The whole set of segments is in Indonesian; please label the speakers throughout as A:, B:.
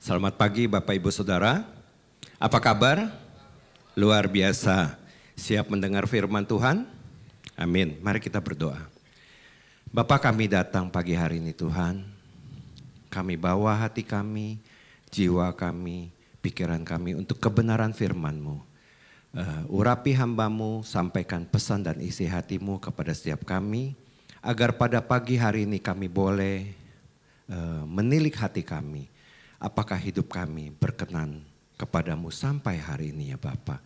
A: Selamat pagi Bapak Ibu Saudara. Apa kabar? Luar biasa. Siap mendengar firman Tuhan? Amin. Mari kita berdoa. Bapak, kami datang pagi hari ini Tuhan. Kami bawa hati kami, jiwa kami, pikiran kami untuk kebenaran firman-Mu. Urapi hamba-Mu, sampaikan pesan dan isi hati-Mu kepada setiap kami. Agar pada pagi hari ini kami boleh menilik hati kami. Apakah hidup kami berkenan kepadamu sampai hari ini ya Bapak.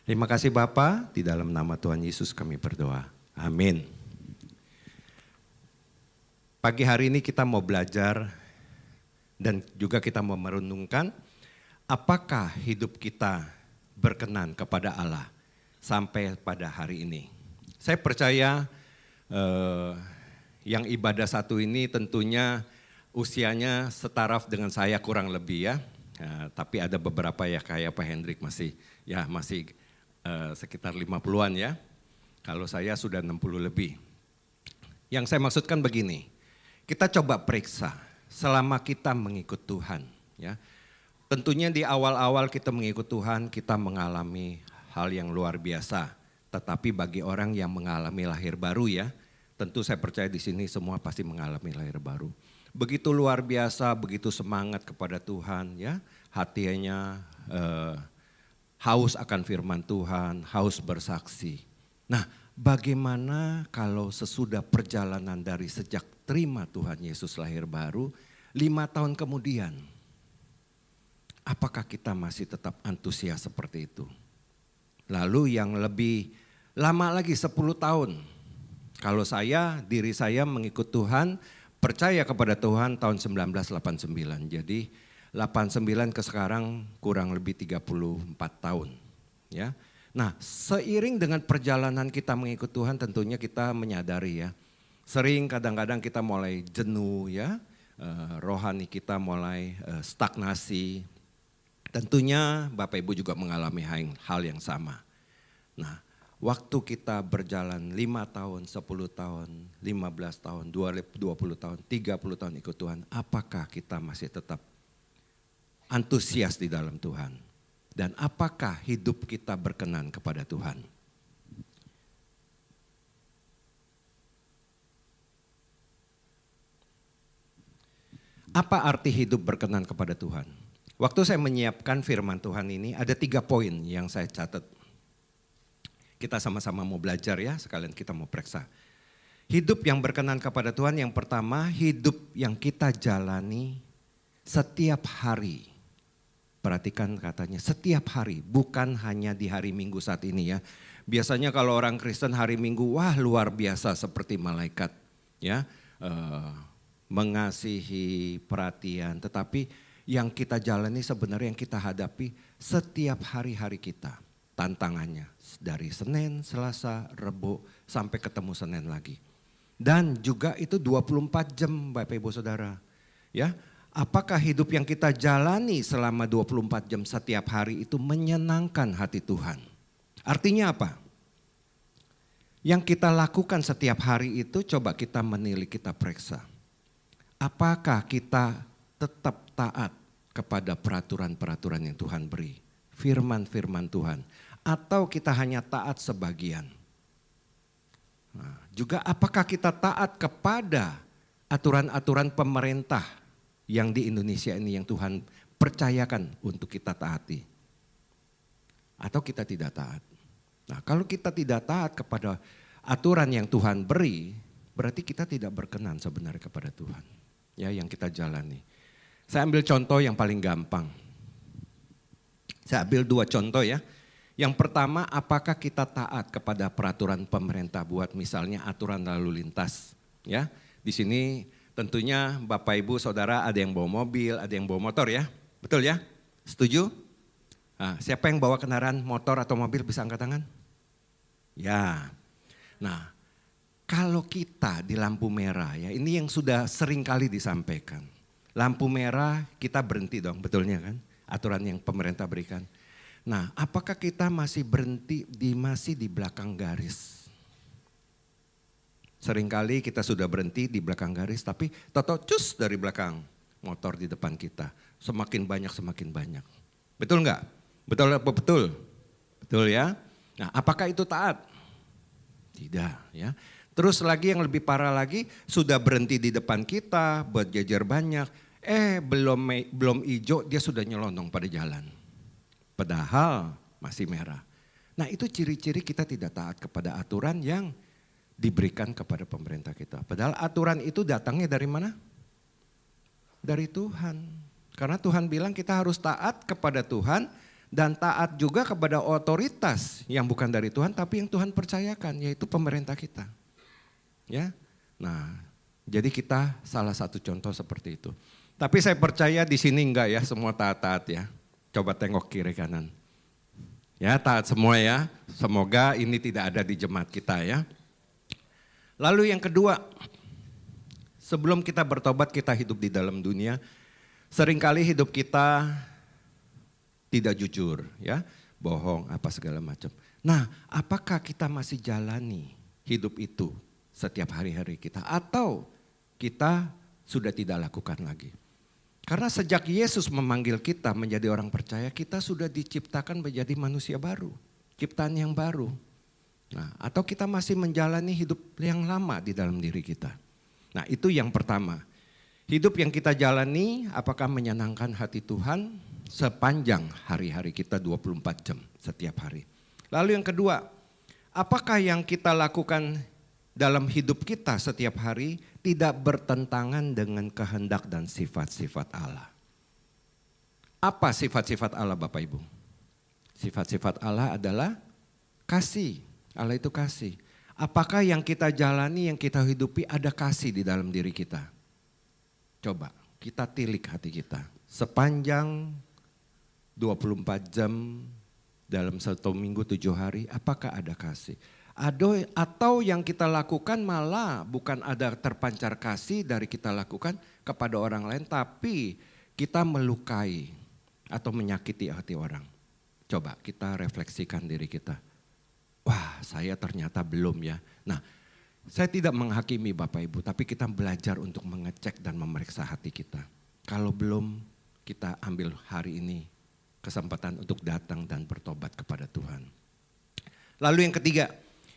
A: Terima kasih Bapak, di dalam nama Tuhan Yesus kami berdoa. Amin. Pagi hari ini kita mau belajar dan juga kita mau merenungkan apakah hidup kita berkenan kepada Allah sampai pada hari ini. Saya percaya yang ibadah satu ini tentunya usianya setaraf dengan saya kurang lebih ya. Tapi ada beberapa ya kayak Pak Hendrik masih sekitar 50-an ya. Kalau saya sudah 60 lebih. Yang saya maksudkan begini, kita coba periksa selama kita mengikut Tuhan ya. Tentunya di awal-awal kita mengikut Tuhan kita mengalami hal yang luar biasa. Tetapi bagi orang yang mengalami lahir baru ya, tentu saya percaya di sini semua pasti mengalami lahir baru. Begitu luar biasa, begitu semangat kepada Tuhan ya, hatinya haus akan firman Tuhan, haus bersaksi. Nah, bagaimana kalau sesudah perjalanan dari sejak terima Tuhan Yesus lahir baru, 5 tahun kemudian, apakah kita masih tetap antusias seperti itu? Lalu yang lebih lama lagi 10 tahun, kalau diri saya mengikut Tuhan, percaya kepada Tuhan tahun 1989. Jadi 89 ke sekarang kurang lebih 34 tahun. Ya. Nah, seiring dengan perjalanan kita mengikut Tuhan tentunya kita menyadari ya. Sering kadang-kadang kita mulai jenuh ya. Rohani kita mulai stagnasi. Tentunya Bapak Ibu juga mengalami hal yang sama. Nah, waktu kita berjalan 5 tahun, 10 tahun, 15 tahun, 20 tahun, 30 tahun ikut Tuhan, apakah kita masih tetap antusias di dalam Tuhan? Dan apakah hidup kita berkenan kepada Tuhan? Apa arti hidup berkenan kepada Tuhan? Waktu saya menyiapkan firman Tuhan ini ada 3 poin yang saya catat. Kita sama-sama mau belajar ya, sekalian kita mau periksa. Hidup yang berkenan kepada Tuhan yang pertama, hidup yang kita jalani setiap hari. Perhatikan katanya, setiap hari, bukan hanya di hari Minggu saat ini ya. Biasanya kalau orang Kristen hari Minggu, wah luar biasa seperti malaikat ya. Mengasihi, perhatian, tetapi yang kita jalani sebenarnya yang kita hadapi setiap hari-hari kita. Tantangannya dari Senin, Selasa, Rebo sampai ketemu Senin lagi. Dan juga itu 24 jam Bapak Ibu Saudara. Ya, apakah hidup yang kita jalani selama 24 jam setiap hari itu menyenangkan hati Tuhan? Artinya apa? Yang kita lakukan setiap hari itu coba kita menilik, kita periksa. Apakah kita tetap taat kepada peraturan-peraturan yang Tuhan beri? Firman-firman Tuhan. Atau kita hanya taat sebagian. Nah, juga apakah kita taat kepada aturan-aturan pemerintah yang di Indonesia ini yang Tuhan percayakan untuk kita taati. Atau kita tidak taat. Nah, kalau kita tidak taat kepada aturan yang Tuhan beri, berarti kita tidak berkenan sebenarnya kepada Tuhan. Ya, yang kita jalani. Saya ambil contoh yang paling gampang. Saya ambil 2 contoh ya. Yang pertama, apakah kita taat kepada peraturan pemerintah buat misalnya aturan lalu lintas, ya. Di sini tentunya Bapak Ibu Saudara ada yang bawa mobil, ada yang bawa motor ya. Betul ya? Setuju? Nah, siapa yang bawa kendaraan motor atau mobil bisa angkat tangan? Ya. Nah, kalau kita di lampu merah ya, ini yang sudah sering kali disampaikan. Lampu merah kita berhenti dong, betulnya kan? Aturan yang pemerintah berikan. Nah, apakah kita masih berhenti masih di belakang garis? Seringkali kita sudah berhenti di belakang garis tapi toto cus dari belakang. motor di depan kita. Semakin banyak, semakin banyak. Betul nggak? Betul apa betul? Betul ya? Nah, apakah itu taat? Tidak ya. Terus lagi yang lebih parah lagi, sudah berhenti di depan kita, berjejer banyak. Belum hijau, dia sudah nyelonong pada jalan. Padahal masih merah. Nah itu ciri-ciri kita tidak taat kepada aturan yang diberikan kepada pemerintah kita. Padahal aturan itu datangnya dari mana? Dari Tuhan. Karena Tuhan bilang kita harus taat kepada Tuhan dan taat juga kepada otoritas yang bukan dari Tuhan tapi yang Tuhan percayakan, yaitu pemerintah kita. Ya. Nah, jadi kita salah satu contoh seperti itu. Tapi saya percaya di sini enggak ya semua taat-taat ya. Coba tengok kiri kanan. Ya, taat semua ya. Semoga ini tidak ada di jemaat kita ya. Lalu yang kedua, sebelum kita bertobat kita hidup di dalam dunia, seringkali hidup kita tidak jujur ya, bohong apa segala macam. Nah, apakah kita masih jalani hidup itu setiap hari-hari kita atau kita sudah tidak lakukan lagi? Karena sejak Yesus memanggil kita menjadi orang percaya, kita sudah diciptakan menjadi manusia baru, ciptaan yang baru. Nah, atau kita masih menjalani hidup yang lama di dalam diri kita. Nah, itu yang pertama. Hidup yang kita jalani apakah menyenangkan hati Tuhan sepanjang hari-hari kita 24 jam setiap hari. Lalu yang kedua, apakah yang kita lakukan dalam hidup kita setiap hari tidak bertentangan dengan kehendak dan sifat-sifat Allah. Apa sifat-sifat Allah Bapak Ibu? Sifat-sifat Allah adalah kasih. Allah itu kasih. Apakah yang kita jalani, yang kita hidupi ada kasih di dalam diri kita? Coba kita tilik hati kita. Sepanjang 24 jam dalam 1 minggu 7 hari, apakah ada kasih? Atau yang kita lakukan malah bukan ada terpancar kasih dari kita lakukan kepada orang lain, tapi kita melukai atau menyakiti hati orang. Coba kita refleksikan diri kita. Wah, saya ternyata belum ya. Nah, saya tidak menghakimi Bapak Ibu, tapi kita belajar untuk mengecek dan memeriksa hati kita. Kalau belum, kita ambil hari ini kesempatan untuk datang dan bertobat kepada Tuhan. Lalu yang ketiga,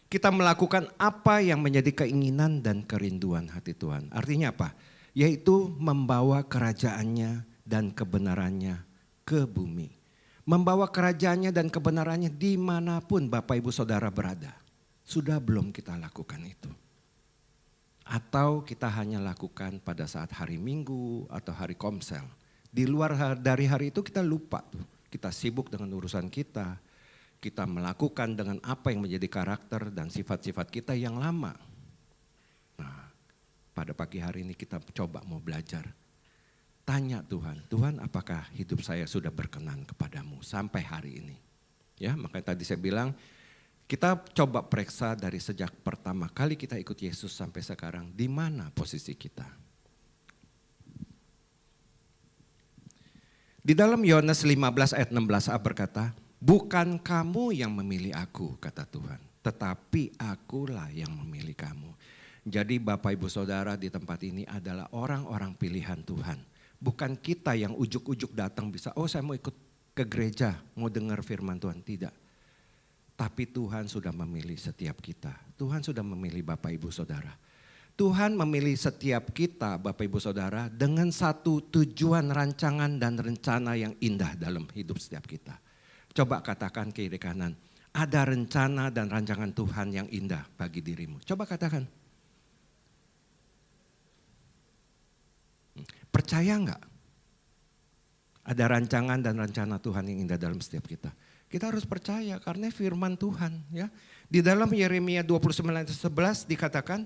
A: kita melakukan apa yang menjadi keinginan dan kerinduan hati Tuhan. Artinya apa? Yaitu membawa kerajaannya dan kebenarannya ke bumi. Membawa kerajaannya dan kebenarannya dimanapun Bapak Ibu Saudara berada. Sudah belum kita lakukan itu? Atau kita hanya lakukan pada saat hari Minggu atau hari Komsel. Di luar dari hari itu kita lupa tuh. Kita sibuk dengan urusan kita. Kita melakukan dengan apa yang menjadi karakter dan sifat-sifat kita yang lama. Nah, pada pagi hari ini kita coba mau belajar. Tanya Tuhan, Tuhan apakah hidup saya sudah berkenan kepadamu sampai hari ini? Ya, makanya tadi saya bilang kita coba periksa dari sejak pertama kali kita ikut Yesus sampai sekarang, di mana posisi kita? Di dalam Yohanes 15 ayat 16a berkata, bukan kamu yang memilih aku, kata Tuhan, tetapi akulah yang memilih kamu. Jadi Bapak Ibu Saudara di tempat ini adalah orang-orang pilihan Tuhan. Bukan kita yang ujuk-ujuk datang bisa, oh saya mau ikut ke gereja, mau dengar firman Tuhan. Tidak. Tapi Tuhan sudah memilih setiap kita. Tuhan sudah memilih Bapak Ibu Saudara. Tuhan memilih setiap kita Bapak Ibu Saudara dengan satu tujuan, rancangan dan rencana yang indah dalam hidup setiap kita. Coba katakan kiri kanan, ada rencana dan rancangan Tuhan yang indah bagi dirimu. Coba katakan. Percaya enggak? Ada rancangan dan rencana Tuhan yang indah dalam setiap kita. Kita harus percaya karena firman Tuhan ya. Di dalam Yeremia 29:11 dikatakan,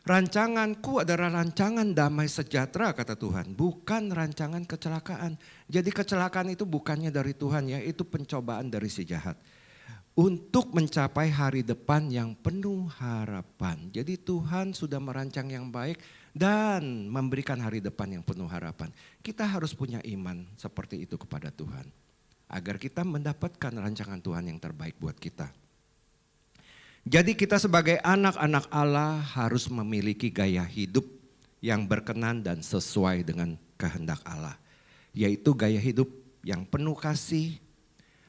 A: rancanganku adalah rancangan damai sejahtera kata Tuhan, bukan rancangan kecelakaan. Jadi kecelakaan itu bukannya dari Tuhan ya, itu pencobaan dari si jahat. Untuk mencapai hari depan yang penuh harapan. Jadi Tuhan sudah merancang yang baik dan memberikan hari depan yang penuh harapan. Kita harus punya iman seperti itu kepada Tuhan. Agar kita mendapatkan rancangan Tuhan yang terbaik buat kita. Jadi kita sebagai anak-anak Allah harus memiliki gaya hidup yang berkenan dan sesuai dengan kehendak Allah. Yaitu gaya hidup yang penuh kasih,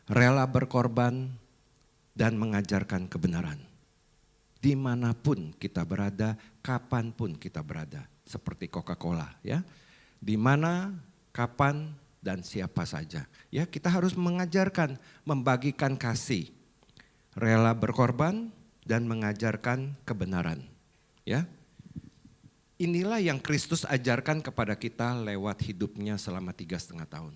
A: rela berkorban, dan mengajarkan kebenaran. Dimanapun kita berada, kapanpun kita berada. Seperti Coca-Cola ya. Dimana, kapan, dan siapa saja. Ya, kita harus mengajarkan, membagikan kasih, rela berkorban, dan mengajarkan kebenaran. Ya, inilah yang Kristus ajarkan kepada kita lewat hidupnya selama 3,5 tahun.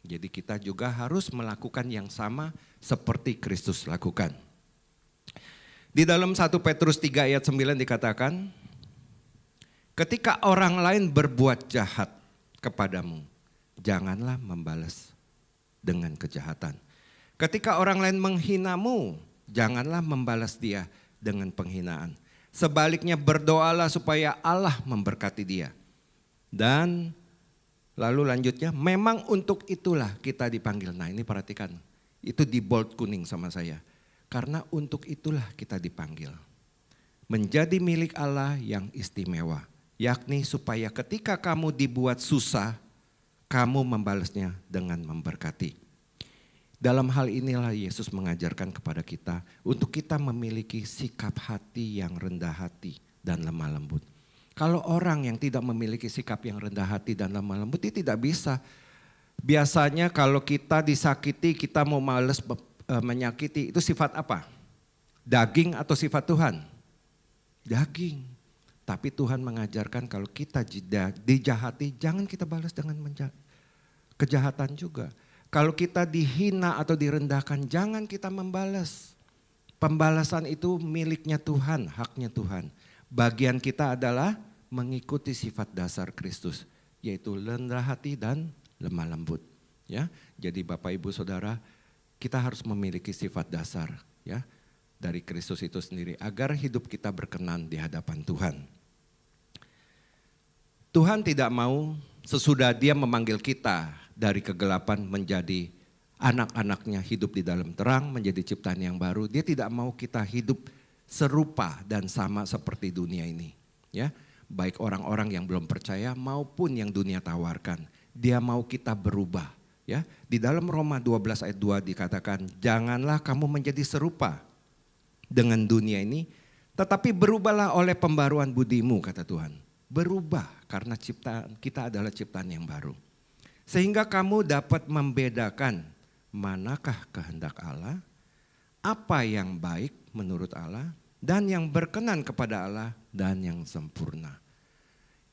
A: Jadi kita juga harus melakukan yang sama seperti Kristus lakukan. Di dalam 1 Petrus 3 ayat 9 dikatakan, ketika orang lain berbuat jahat kepadamu, janganlah membalas dengan kejahatan. Ketika orang lain menghinamu, janganlah membalas dia dengan penghinaan. Sebaliknya berdoalah supaya Allah memberkati dia. Dan lalu lanjutnya, memang untuk itulah kita dipanggil. Nah ini perhatikan, itu di bold kuning sama saya. Karena untuk itulah kita dipanggil. Menjadi milik Allah yang istimewa. Yakni supaya ketika kamu dibuat susah, kamu membalasnya dengan memberkati. Dalam hal inilah Yesus mengajarkan kepada kita untuk kita memiliki sikap hati yang rendah hati dan lemah lembut. Kalau orang yang tidak memiliki sikap yang rendah hati dan lemah lembut, dia tidak bisa. Biasanya kalau kita disakiti, kita mau males menyakiti, itu sifat apa? Daging atau sifat Tuhan? Daging. Tapi Tuhan mengajarkan kalau kita dijahati, jangan kita balas dengan kejahatan juga. Kalau kita dihina atau direndahkan, jangan kita membalas. Pembalasan itu miliknya Tuhan, haknya Tuhan. Bagian kita adalah mengikuti sifat dasar Kristus, yaitu rendah hati dan lemah lembut. Ya, jadi Bapak Ibu Saudara, kita harus memiliki sifat dasar ya dari Kristus itu sendiri agar hidup kita berkenan di hadapan Tuhan. Tuhan tidak mau sesudah dia memanggil kita dari kegelapan menjadi anak-anaknya hidup di dalam terang, menjadi ciptaan yang baru. Dia tidak mau kita hidup serupa dan sama seperti dunia ini. Ya, baik orang-orang yang belum percaya maupun yang dunia tawarkan. Dia mau kita berubah. Ya, di dalam Roma 12 ayat 2 dikatakan, janganlah kamu menjadi serupa dengan dunia ini, tetapi berubahlah oleh pembaruan budimu, kata Tuhan. Berubah karena ciptaan kita adalah ciptaan yang baru. Sehingga kamu dapat membedakan manakah kehendak Allah, apa yang baik menurut Allah, dan yang berkenan kepada Allah, dan yang sempurna.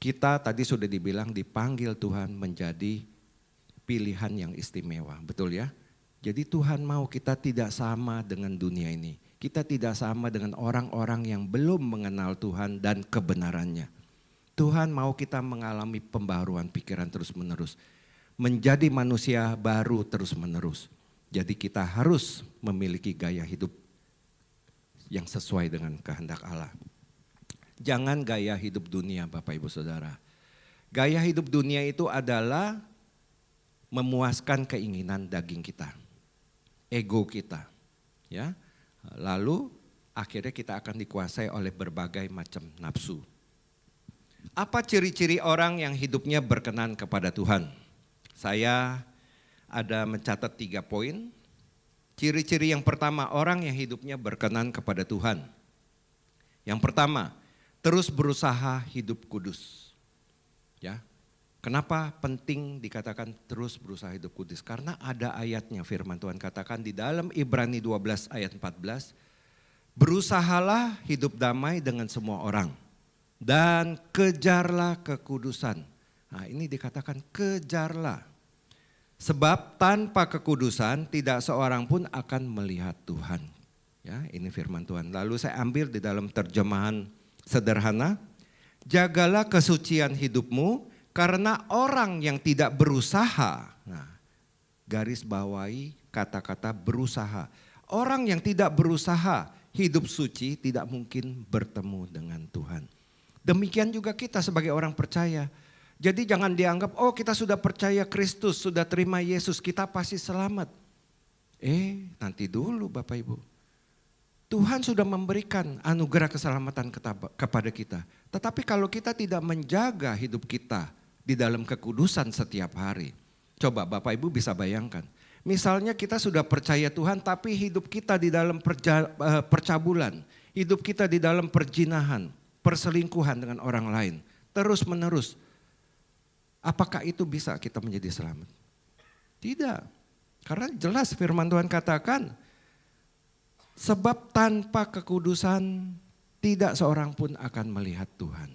A: Kita tadi sudah dibilang dipanggil Tuhan menjadi pilihan yang istimewa, betul ya? Jadi Tuhan mau kita tidak sama dengan dunia ini. Kita tidak sama dengan orang-orang yang belum mengenal Tuhan dan kebenarannya. Tuhan mau kita mengalami pembaruan pikiran terus-menerus. Menjadi manusia baru terus-menerus. Jadi kita harus memiliki gaya hidup yang sesuai dengan kehendak Allah. Jangan gaya hidup dunia Bapak Ibu Saudara. Gaya hidup dunia itu adalah memuaskan keinginan daging kita. Ego kita. Ya. Lalu akhirnya kita akan dikuasai oleh berbagai macam nafsu. Apa ciri-ciri orang yang hidupnya berkenan kepada Tuhan? Saya ada mencatat 3 poin. Ciri-ciri yang pertama, orang yang hidupnya berkenan kepada Tuhan. Yang pertama, terus berusaha hidup kudus. Ya. Kenapa penting dikatakan terus berusaha hidup kudus? Karena ada ayatnya, firman Tuhan katakan di dalam Ibrani 12 ayat 14. Berusahalah hidup damai dengan semua orang. Dan kejarlah kekudusan. Nah ini dikatakan kejarlah. Sebab tanpa kekudusan tidak seorang pun akan melihat Tuhan. Ya, ini firman Tuhan. Lalu saya ambil di dalam terjemahan sederhana. Jagalah kesucian hidupmu karena orang yang tidak berusaha. Nah, garis bawahi kata-kata berusaha. Orang yang tidak berusaha hidup suci tidak mungkin bertemu dengan Tuhan. Demikian juga kita sebagai orang percaya. Jadi jangan dianggap, oh kita sudah percaya Kristus, sudah terima Yesus, kita pasti selamat. Nanti dulu Bapak Ibu. Tuhan sudah memberikan anugerah keselamatan kepada kita. Tetapi kalau kita tidak menjaga hidup kita di dalam kekudusan setiap hari. Coba Bapak Ibu bisa bayangkan. Misalnya kita sudah percaya Tuhan tapi hidup kita di dalam percabulan, hidup kita di dalam perjinahan, perselingkuhan dengan orang lain, terus menerus. Apakah itu bisa kita menjadi selamat? Tidak. Karena jelas firman Tuhan katakan, sebab tanpa kekudusan tidak seorang pun akan melihat Tuhan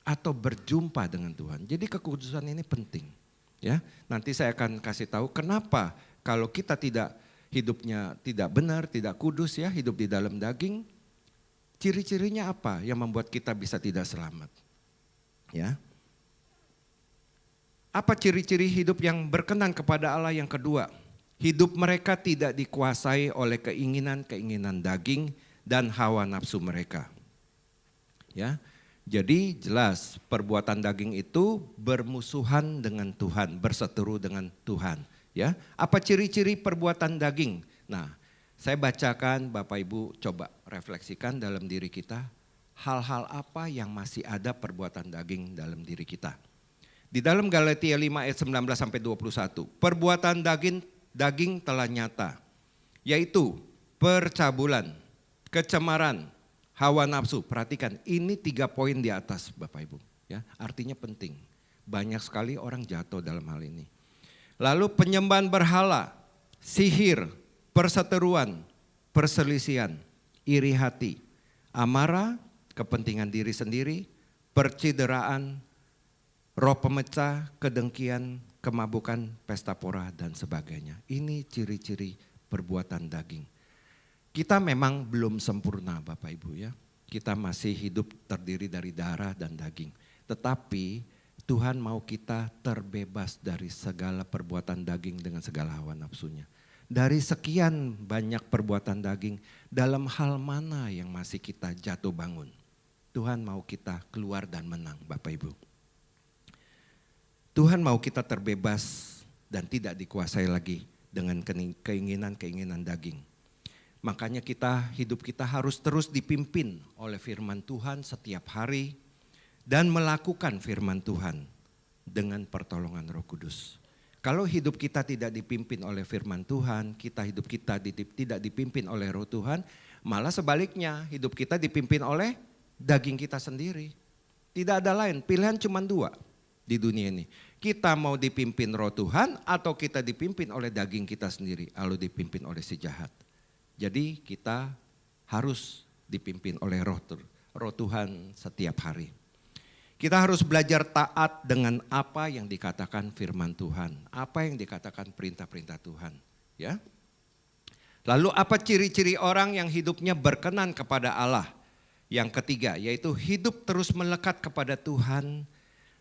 A: atau berjumpa dengan Tuhan. Jadi kekudusan ini penting. Ya, nanti saya akan kasih tahu kenapa kalau kita hidupnya tidak benar, tidak kudus ya, hidup di dalam daging, ciri-cirinya apa yang membuat kita bisa tidak selamat? Ya. Apa ciri-ciri hidup yang berkenan kepada Allah yang kedua? Hidup mereka tidak dikuasai oleh keinginan-keinginan daging dan hawa nafsu mereka. Ya. Jadi jelas perbuatan daging itu bermusuhan dengan Tuhan, berseteru dengan Tuhan. Ya, apa ciri-ciri perbuatan daging? Nah, saya bacakan, Bapak Ibu coba refleksikan dalam diri kita, hal-hal apa yang masih ada perbuatan daging dalam diri kita. Di dalam Galatia 5 ayat 19 sampai 21, perbuatan daging telah nyata, yaitu percabulan, kecemaran, hawa nafsu. Perhatikan, ini 3 poin di atas Bapak Ibu. Ya, artinya penting. Banyak sekali orang jatuh dalam hal ini. Lalu penyembahan berhala, sihir, perseteruan, perselisihan, iri hati, amarah, kepentingan diri sendiri, percideraan, roh pemecah, kedengkian, kemabukan, pesta pora dan sebagainya. Ini ciri-ciri perbuatan daging. Kita memang belum sempurna Bapak Ibu ya. Kita masih hidup terdiri dari darah dan daging. Tetapi Tuhan mau kita terbebas dari segala perbuatan daging dengan segala hawa nafsunya. Dari sekian banyak perbuatan daging, dalam hal mana yang masih kita jatuh bangun? Tuhan mau kita keluar dan menang Bapak Ibu. Tuhan mau kita terbebas dan tidak dikuasai lagi dengan keinginan-keinginan daging. Makanya hidup kita harus terus dipimpin oleh firman Tuhan setiap hari dan melakukan firman Tuhan dengan pertolongan Roh Kudus. Kalau hidup kita tidak dipimpin oleh firman Tuhan, hidup kita tidak dipimpin oleh Roh Tuhan, malah sebaliknya hidup kita dipimpin oleh daging kita sendiri. Tidak ada lain, pilihan cuma 2 di dunia ini. Kita mau dipimpin Roh Tuhan atau kita dipimpin oleh daging kita sendiri, lalu dipimpin oleh si jahat. Jadi kita harus dipimpin oleh Roh Tuhan setiap hari. Kita harus belajar taat dengan apa yang dikatakan firman Tuhan, apa yang dikatakan perintah-perintah Tuhan. Ya. Lalu apa ciri-ciri orang yang hidupnya berkenan kepada Allah? Yang ketiga yaitu hidup terus melekat kepada Tuhan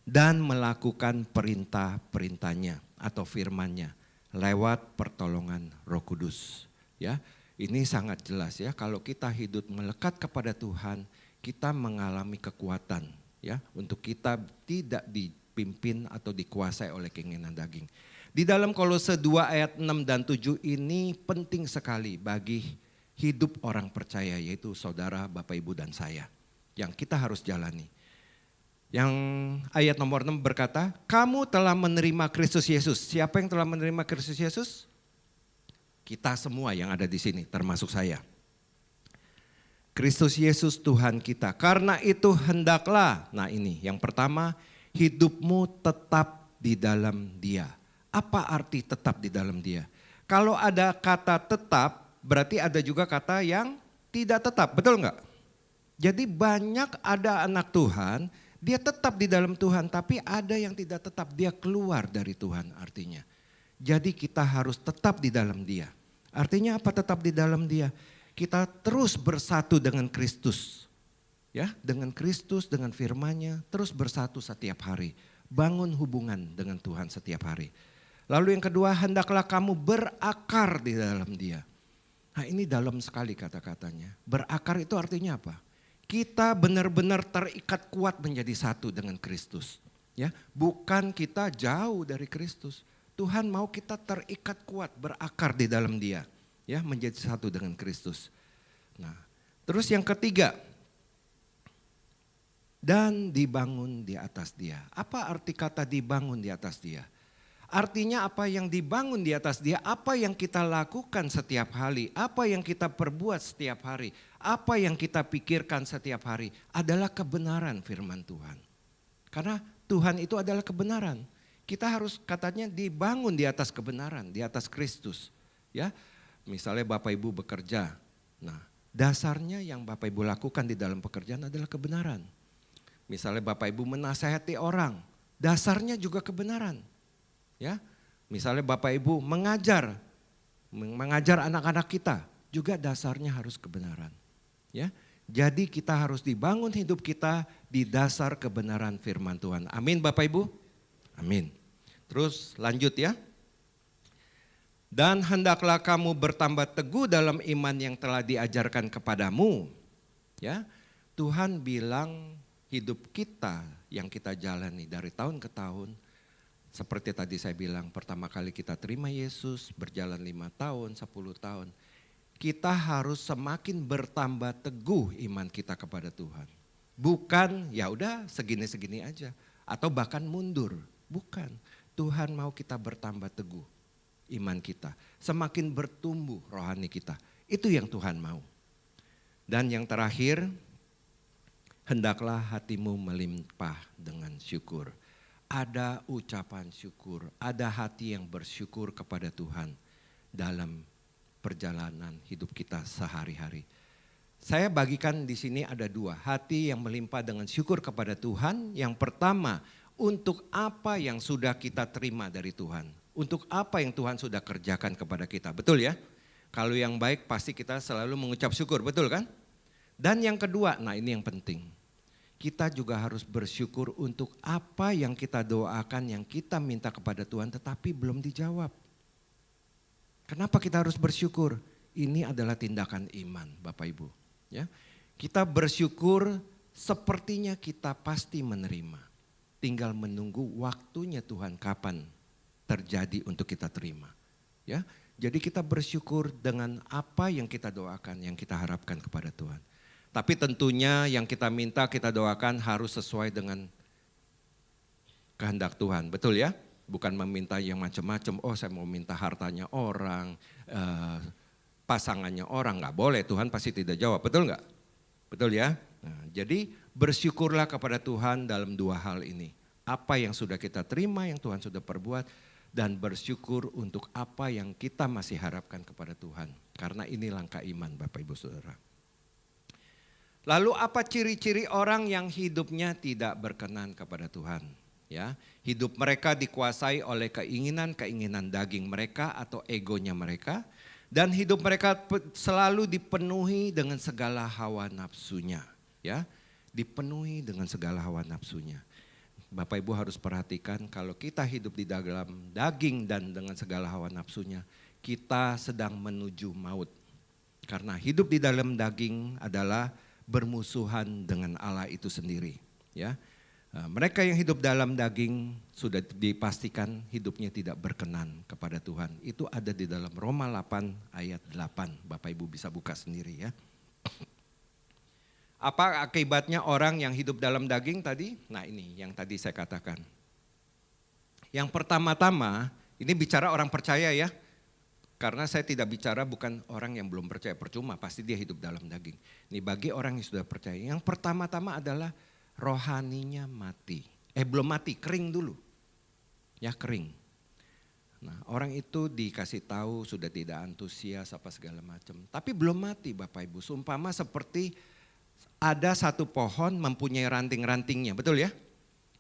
A: dan melakukan perintah-perintahnya atau firman-Nya lewat pertolongan Roh Kudus. Ya. Ini sangat jelas ya, kalau kita hidup melekat kepada Tuhan, kita mengalami kekuatan ya untuk kita tidak dipimpin atau dikuasai oleh keinginan daging. Di dalam Kolose 2 ayat 6 dan 7 ini penting sekali bagi hidup orang percaya, yaitu saudara, Bapak, Ibu dan saya yang kita harus jalani. Yang ayat nomor 6 berkata, kamu telah menerima Kristus Yesus. Siapa yang telah menerima Kristus Yesus? Kita semua yang ada di sini, termasuk saya. Kristus Yesus Tuhan kita. Karena itu hendaklah, nah ini yang pertama, hidupmu tetap di dalam Dia. Apa arti tetap di dalam Dia? Kalau ada kata tetap, berarti ada juga kata yang tidak tetap, betul enggak? Jadi banyak ada anak Tuhan, dia tetap di dalam Tuhan, tapi ada yang tidak tetap, dia keluar dari Tuhan artinya. Jadi kita harus tetap di dalam Dia. Artinya apa tetap di dalam Dia? Kita terus bersatu dengan Kristus. Ya, dengan Kristus, dengan firman-Nya, terus bersatu setiap hari. Bangun hubungan dengan Tuhan setiap hari. Lalu yang kedua, hendaklah kamu berakar di dalam Dia. Nah, ini dalam sekali kata-katanya. Berakar itu artinya apa? Kita benar-benar terikat kuat menjadi satu dengan Kristus. Ya, bukan kita jauh dari Kristus. Tuhan mau kita terikat kuat, berakar di dalam Dia, ya, menjadi satu dengan Kristus. Nah, terus yang ketiga, dan dibangun di atas dia. Apa arti kata dibangun di atas dia? Artinya apa yang dibangun di atas dia, apa yang kita lakukan setiap hari, apa yang kita perbuat setiap hari, apa yang kita pikirkan setiap hari adalah kebenaran firman Tuhan. Karena Tuhan itu adalah kebenaran. Kita harus katanya dibangun di atas kebenaran, di atas Kristus. Ya, misalnya Bapak Ibu bekerja, nah dasarnya yang Bapak Ibu lakukan di dalam pekerjaan adalah kebenaran. Misalnya Bapak Ibu menasihati orang, dasarnya juga kebenaran. Ya, misalnya Bapak Ibu mengajar anak-anak kita, juga dasarnya harus kebenaran. Ya, jadi kita harus dibangun hidup kita di dasar kebenaran firman Tuhan. Amin Bapak Ibu? Amin. Terus lanjut ya. Dan hendaklah kamu bertambah teguh dalam iman yang telah diajarkan kepadamu. Ya, Tuhan bilang hidup kita yang kita jalani dari tahun ke tahun. Seperti tadi saya bilang, pertama kali kita terima Yesus, berjalan 5 tahun, 10 tahun. Kita harus semakin bertambah teguh iman kita kepada Tuhan. Bukan ya udah segini-segini aja atau bahkan mundur. Bukan. Tuhan mau kita bertambah teguh iman kita. Semakin bertumbuh rohani kita. Itu yang Tuhan mau. Dan yang terakhir, hendaklah hatimu melimpah dengan syukur. Ada ucapan syukur, ada hati yang bersyukur kepada Tuhan dalam perjalanan hidup kita sehari-hari. Saya bagikan di sini ada 2, hati yang melimpah dengan syukur kepada Tuhan. Yang pertama, untuk apa yang sudah kita terima dari Tuhan. Untuk apa yang Tuhan sudah kerjakan kepada kita, betul ya? Kalau yang baik pasti kita selalu mengucap syukur, betul kan? Dan yang kedua, nah ini yang penting. Kita juga harus bersyukur untuk apa yang kita doakan, yang kita minta kepada Tuhan tetapi belum dijawab. Kenapa kita harus bersyukur? Ini adalah tindakan iman Bapak Ibu. Ya, kita bersyukur sepertinya kita pasti menerima. Tinggal menunggu waktunya Tuhan kapan terjadi untuk kita terima. Ya, jadi kita bersyukur dengan apa yang kita doakan, yang kita harapkan kepada Tuhan. Tapi tentunya yang kita minta, kita doakan harus sesuai dengan kehendak Tuhan, betul ya? Bukan meminta yang macam-macam, oh saya mau minta hartanya orang, pasangannya orang, nggak boleh, Tuhan pasti tidak jawab, betul nggak? Betul ya? Nah, jadi bersyukurlah kepada Tuhan dalam 2 hal ini. Apa yang sudah kita terima, yang Tuhan sudah perbuat, dan bersyukur untuk apa yang kita masih harapkan kepada Tuhan. Karena ini langkah iman Bapak Ibu Saudara. Lalu apa ciri-ciri orang yang hidupnya tidak berkenan kepada Tuhan? Ya, hidup mereka dikuasai oleh keinginan-keinginan daging mereka atau egonya mereka. Dan hidup mereka selalu dipenuhi dengan segala hawa nafsunya. Ya, dipenuhi dengan segala hawa nafsunya. Bapak Ibu harus perhatikan kalau kita hidup di dalam daging dan dengan segala hawa nafsunya, kita sedang menuju maut. Karena hidup di dalam daging adalah bermusuhan dengan Allah itu sendiri. Ya, mereka yang hidup dalam daging sudah dipastikan hidupnya tidak berkenan kepada Tuhan. Itu ada di dalam Roma 8 ayat 8. Bapak Ibu bisa buka sendiri ya. Apa akibatnya orang yang hidup dalam daging tadi? Nah ini yang tadi saya katakan. Yang pertama-tama, ini bicara orang percaya ya. Karena saya tidak bicara bukan orang yang belum percaya, percuma pasti dia hidup dalam daging. Ini bagi orang yang sudah percaya. Yang pertama-tama adalah rohaninya mati. Belum mati, kering dulu. Ya kering. Nah orang itu dikasih tahu sudah tidak antusias apa segala macam. Tapi belum mati Bapak Ibu. Seumpama seperti ada satu pohon mempunyai ranting-rantingnya, betul ya?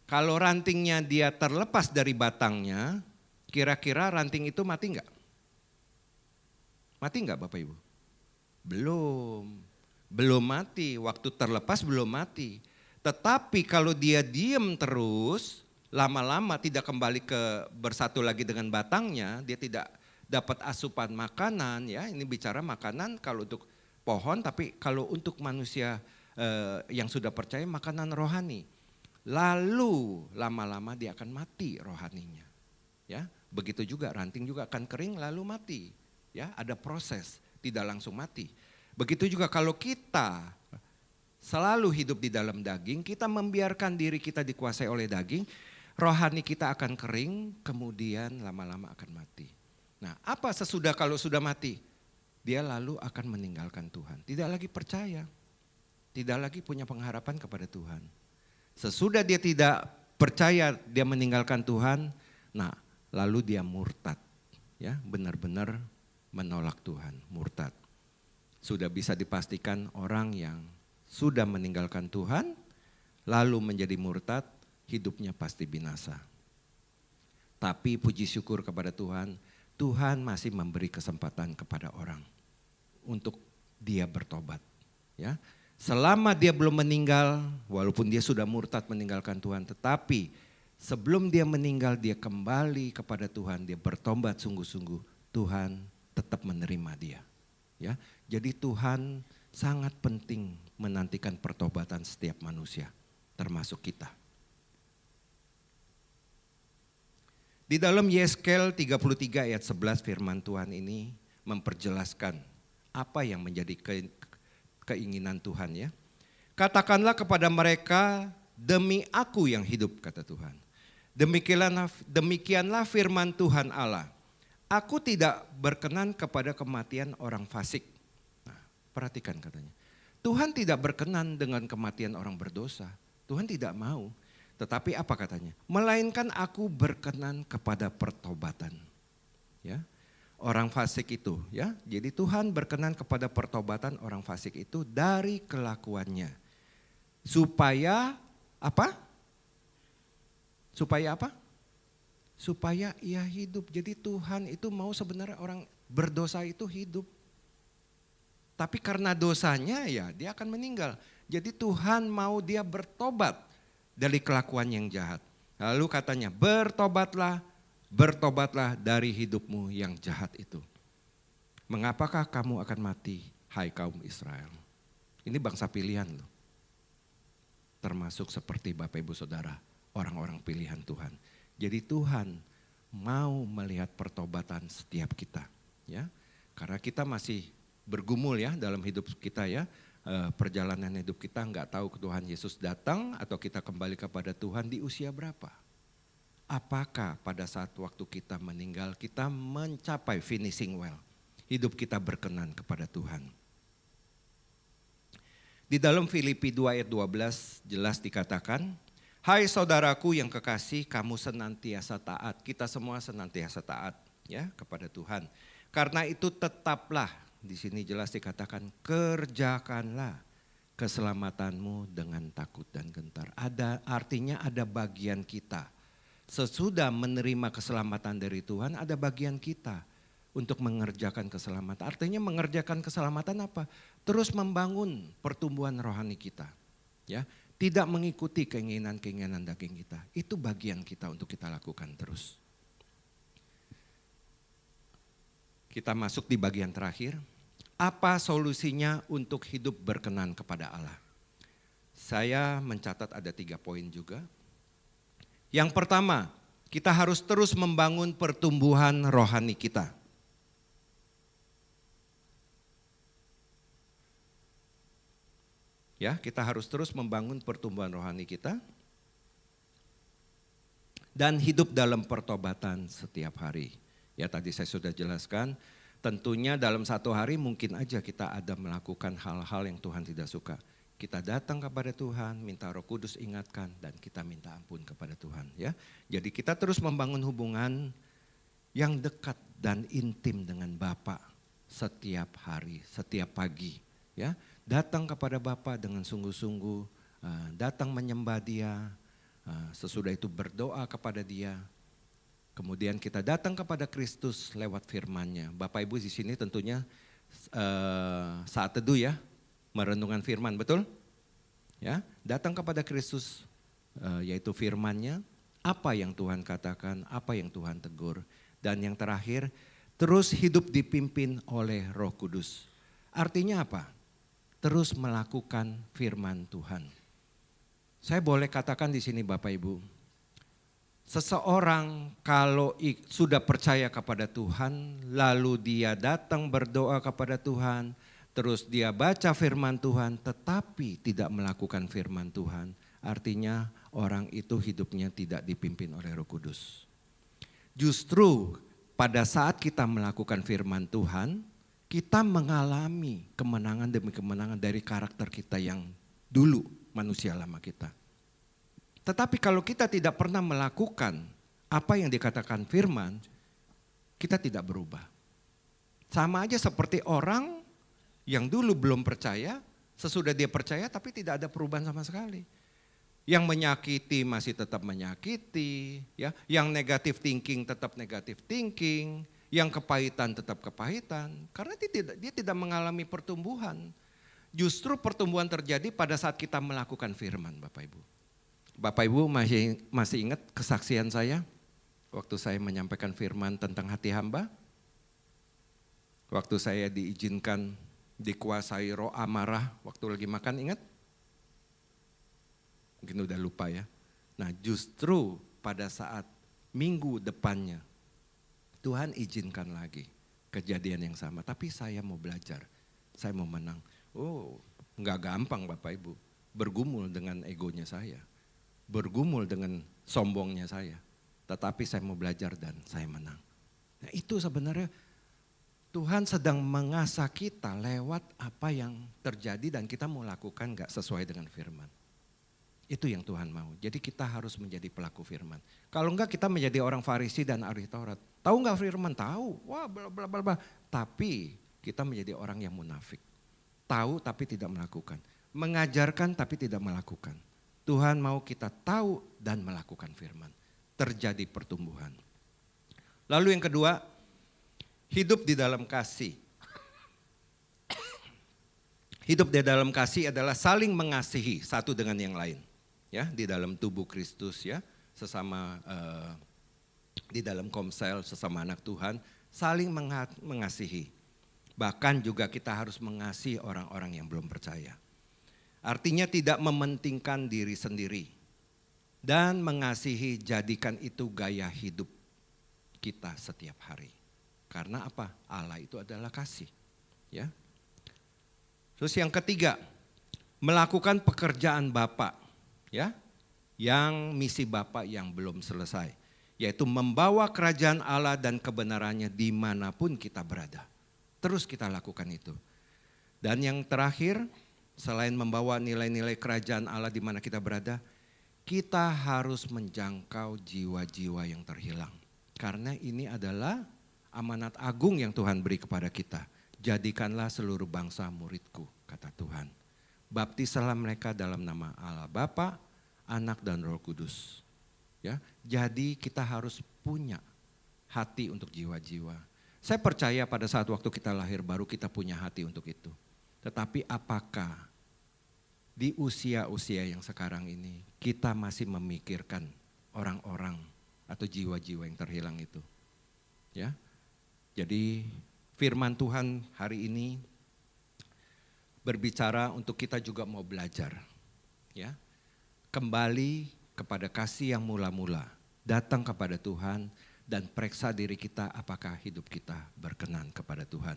A: Kalau rantingnya dia terlepas dari batangnya, kira-kira ranting itu mati enggak? Mati enggak Bapak Ibu? Belum mati, waktu terlepas belum mati. Tetapi kalau dia diam terus, lama-lama tidak kembali bersatu lagi dengan batangnya, dia tidak dapat asupan makanan ya. Ini bicara makanan kalau untuk pohon, tapi kalau untuk manusia yang sudah percaya makanan rohani. Lalu lama-lama dia akan mati rohaninya. Ya, begitu juga ranting juga akan kering lalu mati. Ya, ada proses, tidak langsung mati. Begitu juga kalau kita selalu hidup di dalam daging, kita membiarkan diri kita dikuasai oleh daging, rohani kita akan kering, kemudian lama-lama akan mati. Nah, apa sesudah kalau sudah mati? Dia lalu akan meninggalkan Tuhan. Tidak lagi percaya, tidak lagi punya pengharapan kepada Tuhan. Sesudah dia tidak percaya, dia meninggalkan Tuhan, nah lalu dia murtad. Ya, benar-benar menolak Tuhan, murtad. Sudah bisa dipastikan orang yang sudah meninggalkan Tuhan, lalu menjadi murtad, hidupnya pasti binasa. Tapi puji syukur kepada Tuhan, Tuhan masih memberi kesempatan kepada orang untuk dia bertobat. Ya, selama dia belum meninggal, walaupun dia sudah murtad meninggalkan Tuhan, tetapi sebelum dia meninggal dia kembali kepada Tuhan, dia bertobat sungguh-sungguh, Tuhan tetap menerima dia. Ya, jadi Tuhan sangat penting menantikan pertobatan setiap manusia, termasuk kita. Di dalam Yeskel 33 ayat 11 firman Tuhan ini memperjelaskan apa yang menjadi keinginan Tuhan ya. Katakanlah kepada mereka, demi aku yang hidup, kata Tuhan. Demikianlah firman Tuhan Allah. Aku tidak berkenan kepada kematian orang fasik. Nah, perhatikan katanya. Tuhan tidak berkenan dengan kematian orang berdosa. Tuhan tidak mau. Tetapi apa katanya? Melainkan aku berkenan kepada pertobatan. Ya. Orang fasik itu ya. Jadi Tuhan berkenan kepada pertobatan orang fasik itu dari kelakuannya. Supaya apa? Supaya apa? Supaya ia hidup. Jadi Tuhan itu mau sebenarnya orang berdosa itu hidup. Tapi karena dosanya ya dia akan meninggal. Jadi Tuhan mau dia bertobat dari kelakuan yang jahat. Lalu katanya bertobatlah, bertobatlah dari hidupmu yang jahat itu. Mengapakah kamu akan mati, hai kaum Israel? Ini bangsa pilihan loh. Termasuk seperti Bapak Ibu Saudara, orang-orang pilihan Tuhan. Jadi Tuhan mau melihat pertobatan setiap kita, ya. Karena kita masih bergumul ya dalam hidup kita ya, perjalanan hidup kita nggak tahu Tuhan Yesus datang atau kita kembali kepada Tuhan di usia berapa. Apakah pada saat waktu kita meninggal kita mencapai finishing well, hidup kita berkenan kepada Tuhan. Di dalam Filipi 2 ayat 12 jelas dikatakan, hai saudaraku yang kekasih, kamu senantiasa taat. Kita semua senantiasa taat ya kepada Tuhan. Karena itu tetaplah, di sini jelas dikatakan, kerjakanlah keselamatanmu dengan takut dan gentar. Artinya ada bagian kita. Sesudah menerima keselamatan dari Tuhan, ada bagian kita untuk mengerjakan keselamatan. Artinya mengerjakan keselamatan apa? Terus membangun pertumbuhan rohani kita. Ya. Tidak mengikuti keinginan-keinginan daging kita. Itu bagian kita untuk kita lakukan terus. Kita masuk di bagian terakhir. Apa solusinya untuk hidup berkenan kepada Allah? Saya mencatat ada 3 poin juga. Yang pertama, kita harus terus membangun pertumbuhan rohani kita. Ya, kita harus terus membangun pertumbuhan rohani kita dan hidup dalam pertobatan setiap hari. Ya, tadi saya sudah jelaskan, tentunya dalam satu hari mungkin aja kita ada melakukan hal-hal yang Tuhan tidak suka. Kita datang kepada Tuhan, minta Roh Kudus ingatkan dan kita minta ampun kepada Tuhan. Ya, jadi kita terus membangun hubungan yang dekat dan intim dengan Bapa setiap hari, setiap pagi. Ya, datang kepada Bapa dengan sungguh-sungguh, datang menyembah Dia, sesudah itu berdoa kepada Dia. Kemudian kita datang kepada Kristus lewat firman-Nya. Bapak Ibu di sini tentunya saat teduh ya, merenungkan firman, betul? Ya, datang kepada Kristus yaitu firman-Nya, apa yang Tuhan katakan, apa yang Tuhan tegur. Dan yang terakhir, terus hidup dipimpin oleh Roh Kudus. Artinya apa? Terus melakukan firman Tuhan. Saya boleh katakan di sini Bapak Ibu, seseorang kalau sudah percaya kepada Tuhan, lalu dia datang berdoa kepada Tuhan, terus dia baca firman Tuhan tetapi tidak melakukan firman Tuhan, artinya orang itu hidupnya tidak dipimpin oleh Roh Kudus. Justru pada saat kita melakukan firman Tuhan, kita mengalami kemenangan demi kemenangan dari karakter kita yang dulu manusia lama kita. Tetapi kalau kita tidak pernah melakukan apa yang dikatakan firman, kita tidak berubah. Sama aja seperti orang yang dulu belum percaya, sesudah dia percaya tapi tidak ada perubahan sama sekali. Yang menyakiti masih tetap menyakiti, ya. Yang negative thinking tetap negative thinking, yang kepahitan tetap kepahitan, karena dia tidak mengalami pertumbuhan. Justru pertumbuhan terjadi pada saat kita melakukan firman, Bapak Ibu. Bapak Ibu masih ingat kesaksian saya waktu saya menyampaikan firman tentang hati hamba? Waktu saya diizinkan dikuasai roh amarah waktu lagi makan, ingat? Mungkin udah lupa ya. Nah justru pada saat minggu depannya Tuhan izinkan lagi kejadian yang sama. Tapi saya mau belajar, saya mau menang. Oh nggak gampang Bapak Ibu, bergumul dengan egonya saya. Bergumul dengan sombongnya saya. Tetapi saya mau belajar dan saya menang. Nah itu sebenarnya Tuhan sedang mengasah kita lewat apa yang terjadi dan kita mau lakukan gak sesuai dengan firman. Itu yang Tuhan mau. Jadi kita harus menjadi pelaku firman. Kalau enggak kita menjadi orang Farisi dan ahli Taurat. Tahu enggak firman? Tahu. Wah bla bla bla bla. Tapi kita menjadi orang yang munafik. Tahu tapi tidak melakukan. Mengajarkan tapi tidak melakukan. Tuhan mau kita tahu dan melakukan firman. Terjadi pertumbuhan. Lalu yang kedua, hidup di dalam kasih. Hidup di dalam kasih adalah saling mengasihi satu dengan yang lain. Ya, di dalam tubuh Kristus ya, sesama di dalam komsel, sesama anak Tuhan, saling mengasihi. Bahkan juga kita harus mengasihi orang-orang yang belum percaya. Artinya tidak mementingkan diri sendiri. Dan mengasihi, jadikan itu gaya hidup kita setiap hari. Karena apa? Allah itu adalah kasih. Ya. Terus yang ketiga, melakukan pekerjaan Bapa, ya, yang misi Bapa yang belum selesai, yaitu membawa kerajaan Allah dan kebenarannya dimanapun kita berada. Terus kita lakukan itu. Dan yang terakhir, selain membawa nilai-nilai kerajaan Allah di mana kita berada, kita harus menjangkau jiwa-jiwa yang terhilang. Karena ini adalah amanat agung yang Tuhan beri kepada kita. Jadikanlah seluruh bangsa muridku, kata Tuhan. Baptislah mereka dalam nama Allah Bapa, Anak dan Roh Kudus. Ya, jadi kita harus punya hati untuk jiwa-jiwa. Saya percaya pada saat waktu kita lahir baru kita punya hati untuk itu. Tetapi apakah di usia-usia yang sekarang ini kita masih memikirkan orang-orang atau jiwa-jiwa yang terhilang itu? Ya. Jadi firman Tuhan hari ini berbicara untuk kita juga mau belajar. Ya. Kembali kepada kasih yang mula-mula, datang kepada Tuhan dan periksa diri kita apakah hidup kita berkenan kepada Tuhan.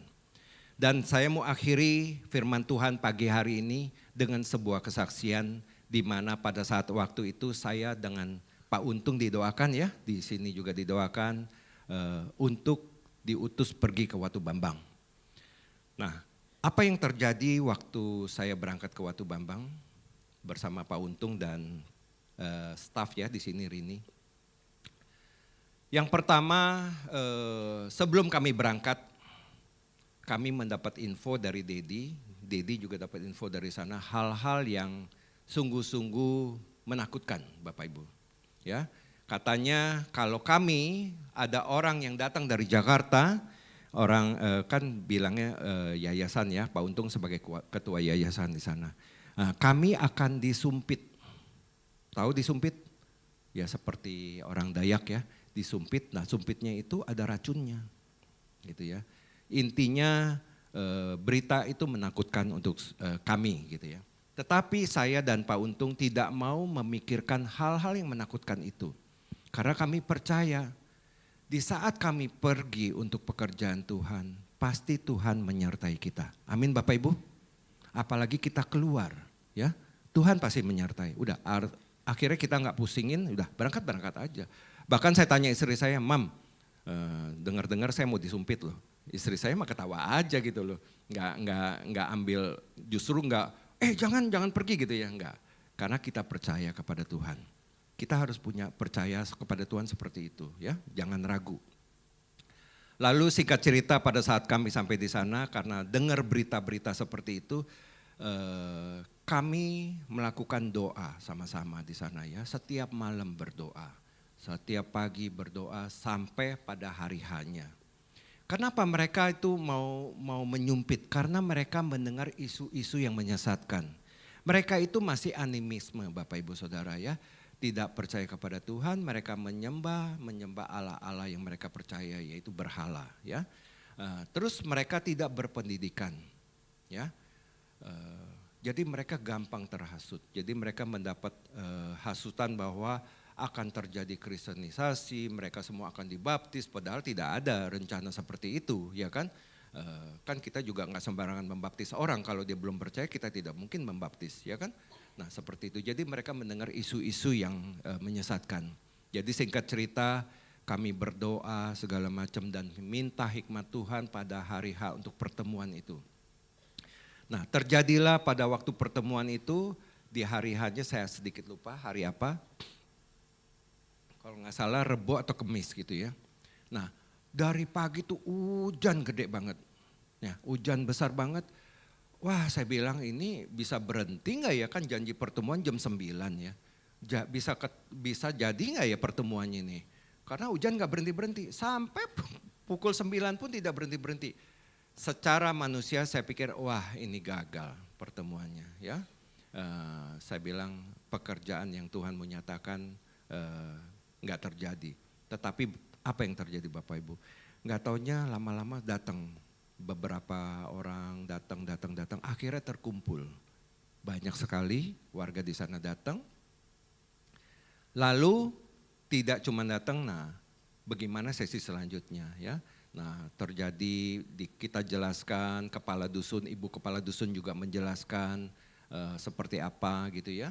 A: Dan saya mau akhiri firman Tuhan pagi hari ini dengan sebuah kesaksian di mana pada saat waktu itu saya dengan Pak Untung didoakan ya, di sini juga didoakan untuk diutus pergi ke Watu Bambang. Nah, apa yang terjadi waktu saya berangkat ke Watu Bambang bersama Pak Untung dan staf ya di sini Rini. Yang pertama sebelum kami berangkat, kami mendapat info dari Dedi. Dedi juga dapat info dari sana hal-hal yang sungguh-sungguh menakutkan Bapak Ibu. Ya, katanya kalau kami ada orang yang datang dari Jakarta, orang kan bilangnya yayasan ya, Pak Untung sebagai ketua yayasan di sana. Kami akan disumpit. Tahu disumpit? Ya seperti orang Dayak ya, disumpit. Nah sumpitnya itu ada racunnya, gitu ya. Intinya berita itu menakutkan untuk kami gitu ya. Tetapi saya dan Pak Untung tidak mau memikirkan hal-hal yang menakutkan itu. Karena kami percaya di saat kami pergi untuk pekerjaan Tuhan, pasti Tuhan menyertai kita. Amin Bapak Ibu. Apalagi kita keluar, ya Tuhan pasti menyertai. Udah akhirnya kita nggak pusingin, udah berangkat aja. Bahkan saya tanya istri saya, Mam, dengar-dengar saya mau disumpit loh. Istri saya mah ketawa aja gitu loh, nggak ambil, justru nggak, jangan pergi gitu ya, nggak. Karena kita percaya kepada Tuhan. Kita harus punya percaya kepada Tuhan seperti itu, ya, jangan ragu. Lalu singkat cerita pada saat kami sampai di sana, karena dengar berita-berita seperti itu, kami melakukan doa sama-sama di sana ya, setiap malam berdoa, setiap pagi berdoa sampai pada hari hanya. Kenapa mereka itu mau menyumpit? Karena mereka mendengar isu-isu yang menyesatkan. Mereka itu masih animisme Bapak Ibu Saudara ya. Tidak percaya kepada Tuhan, mereka menyembah Allah-Allah yang mereka percaya yaitu berhala ya. Terus mereka tidak berpendidikan ya. Jadi mereka gampang terhasut. Jadi mereka mendapat hasutan bahwa akan terjadi kristenisasi, mereka semua akan dibaptis, padahal tidak ada rencana seperti itu, ya kan? Kan kita juga nggak sembarangan membaptis orang, kalau dia belum percaya kita tidak mungkin membaptis, ya kan? Nah seperti itu, jadi mereka mendengar isu-isu yang menyesatkan. Jadi singkat cerita, kami berdoa segala macam dan minta hikmat Tuhan pada hari H untuk pertemuan itu. Nah terjadilah pada waktu pertemuan itu, di hari H-nya saya sedikit lupa, hari apa? Kalau nggak salah Rebo atau Kemis gitu ya. Nah dari pagi tuh hujan gede banget. Ya, hujan besar banget. Wah saya bilang ini bisa berhenti nggak ya, kan janji pertemuan jam 9 ya. Bisa jadi nggak ya pertemuannya ini. Karena hujan nggak berhenti-berhenti. Sampai pukul 9 pun tidak berhenti-berhenti. Secara manusia saya pikir wah ini gagal pertemuannya ya. Saya bilang pekerjaan yang Tuhan menyatakan nggak terjadi. Tetapi apa yang terjadi Bapak Ibu? Nggak taunya lama-lama datang beberapa orang, datang. Akhirnya terkumpul. Banyak sekali warga di sana datang. Lalu tidak cuma datang, nah bagaimana sesi selanjutnya ya. Nah terjadi, kita jelaskan, kepala dusun, ibu kepala dusun juga menjelaskan seperti apa gitu ya.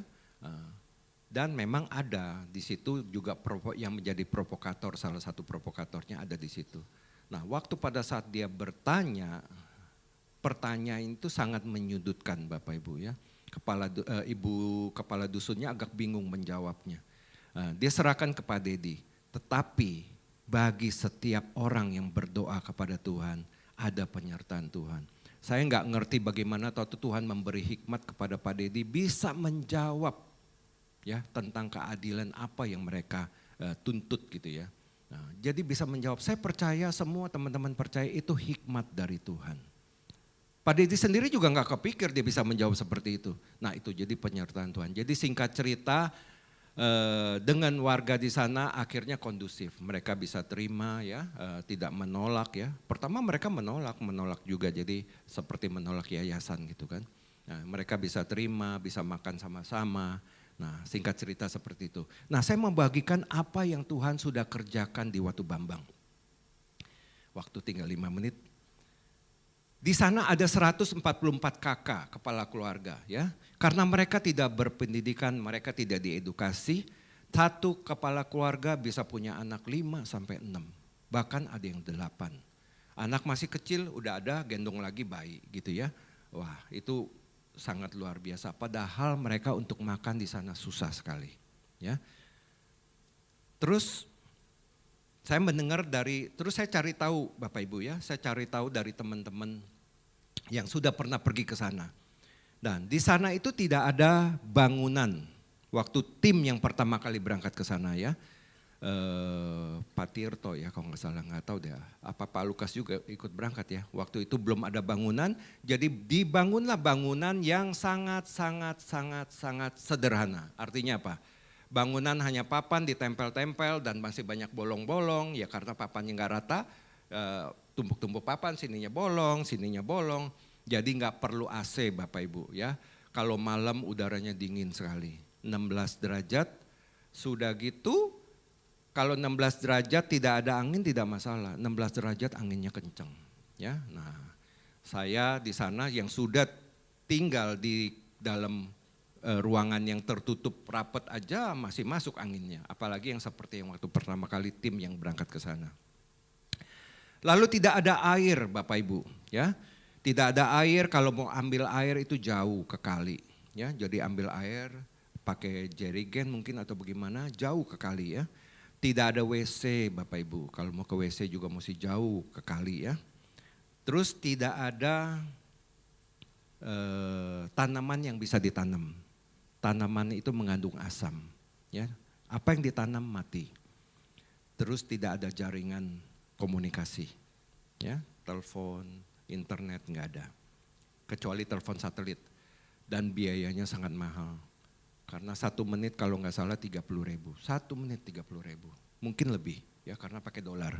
A: Dan memang ada di situ juga yang menjadi provokator, salah satu provokatornya ada di situ. Nah waktu pada saat dia bertanya, pertanyaan itu sangat menyudutkan Bapak Ibu ya. Ibu kepala dusunnya agak bingung menjawabnya. Dia serahkan kepada Dedi, tetapi bagi setiap orang yang berdoa kepada Tuhan ada penyertaan Tuhan. Saya nggak ngerti bagaimana Tuhan memberi hikmat kepada Pak Dedi bisa menjawab ya tentang keadilan apa yang mereka tuntut gitu ya. Nah, jadi bisa menjawab, saya percaya semua teman-teman percaya itu hikmat dari Tuhan. Pak Dedi sendiri juga nggak kepikir dia bisa menjawab seperti itu. Nah itu jadi penyertaan Tuhan. Jadi singkat cerita dengan warga di sana akhirnya kondusif. Mereka bisa terima ya, tidak menolak ya. Pertama mereka menolak juga, jadi seperti menolak yayasan gitu kan. Nah, mereka bisa terima, bisa makan sama-sama. Nah singkat cerita seperti itu. Nah saya membagikan apa yang Tuhan sudah kerjakan di Watu Bambang. Waktu tinggal 5 menit. Di sana ada 144 kakak kepala keluarga ya. Karena mereka tidak berpendidikan, mereka tidak diedukasi. Satu kepala keluarga bisa punya anak 5 sampai 6. Bahkan ada yang 8. Anak masih kecil udah ada gendong lagi bayi gitu ya. Wah itu sangat luar biasa, padahal mereka untuk makan di sana susah sekali, ya. Terus saya mendengar terus saya cari tahu Bapak Ibu ya, saya cari tahu dari teman-teman yang sudah pernah pergi ke sana. Dan di sana itu tidak ada bangunan, waktu tim yang pertama kali berangkat ke sana ya. Pak Tirto ya kalau nggak salah, nggak tahu deh, apa Pak Lukas juga ikut berangkat ya. Waktu itu belum ada bangunan, jadi dibangunlah bangunan yang sangat sederhana. Artinya apa? Bangunan hanya papan ditempel-tempel dan masih banyak bolong-bolong ya, karena papannya nggak rata, tumpuk-tumpuk papan, sininya bolong. Jadi nggak perlu AC Bapak Ibu ya. Kalau malam udaranya dingin sekali, 16 derajat, sudah gitu. Kalau 16 derajat tidak ada angin tidak masalah, 16 derajat anginnya kencang. Ya, nah saya di sana yang sudah tinggal di dalam ruangan yang tertutup rapat aja masih masuk anginnya. Apalagi yang seperti yang waktu pertama kali tim yang berangkat ke sana. Lalu tidak ada air Bapak Ibu, ya. Tidak ada air, kalau mau ambil air itu jauh ke kali, ya. Jadi ambil air pakai jerigen mungkin atau bagaimana, jauh ke kali ya. Tidak ada WC Bapak Ibu, kalau mau ke WC juga mesti jauh ke kali ya. Terus tidak ada tanaman yang bisa ditanam. Tanaman itu mengandung asam, ya. Apa yang ditanam mati. Terus tidak ada jaringan komunikasi, ya, telepon, internet nggak ada, kecuali telepon satelit dan biayanya sangat mahal. Karena 1 menit kalau nggak salah 30.000, 1 menit 30.000, mungkin lebih ya karena pakai dolar.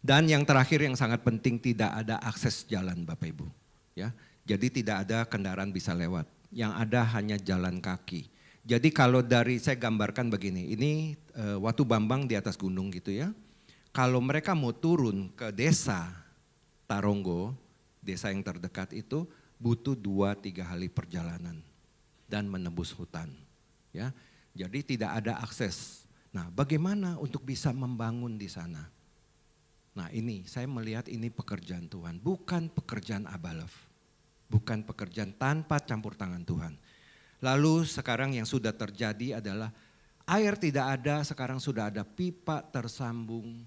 A: Dan yang terakhir yang sangat penting tidak ada akses jalan Bapak Ibu, ya. Jadi tidak ada kendaraan bisa lewat, yang ada hanya jalan kaki. Jadi kalau dari saya gambarkan begini, ini Watu Bambang di atas gunung gitu ya. Kalau mereka mau turun ke desa Taronggo, desa yang terdekat itu butuh 2-3 hari perjalanan dan menembus hutan. Ya, jadi tidak ada akses. Nah, bagaimana untuk bisa membangun di sana? Nah, ini saya melihat ini pekerjaan Tuhan, bukan pekerjaan abalaf, bukan pekerjaan tanpa campur tangan Tuhan. Lalu sekarang yang sudah terjadi adalah air tidak ada, sekarang sudah ada pipa tersambung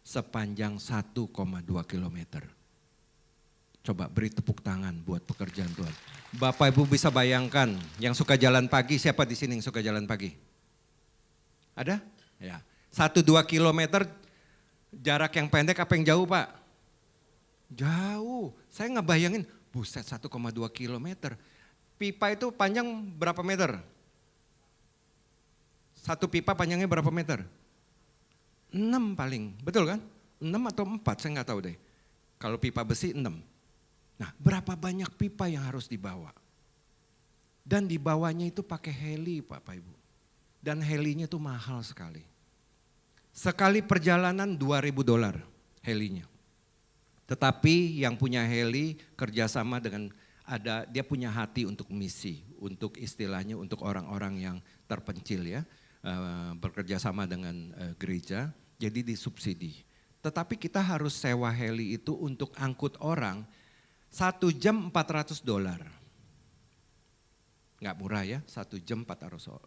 A: sepanjang 1,2 kilometer. Coba beri tepuk tangan buat pekerjaan Tuhan. Bapak Ibu bisa bayangkan yang suka jalan pagi, siapa di sini yang suka jalan pagi? Ada? Ya. 1-2 kilometer jarak yang pendek apa yang jauh Pak? Jauh, saya nggak bayangin, buset 1,2 kilometer. Pipa itu panjang berapa meter? Satu pipa panjangnya berapa meter? 6 paling, betul kan? 6 atau 4, saya nggak tahu deh. Kalau pipa besi 6. Nah, berapa banyak pipa yang harus dibawa? Dan dibawanya itu pakai heli Bapak Ibu. Dan helinya itu mahal sekali. Sekali perjalanan $2.000 helinya. Tetapi yang punya heli kerjasama dengan dia punya hati untuk misi, untuk istilahnya untuk orang-orang yang terpencil ya. Bekerja sama dengan gereja, jadi disubsidi. Tetapi kita harus sewa heli itu untuk angkut orang 1 jam $400. Nggak murah ya, 1 jam $400.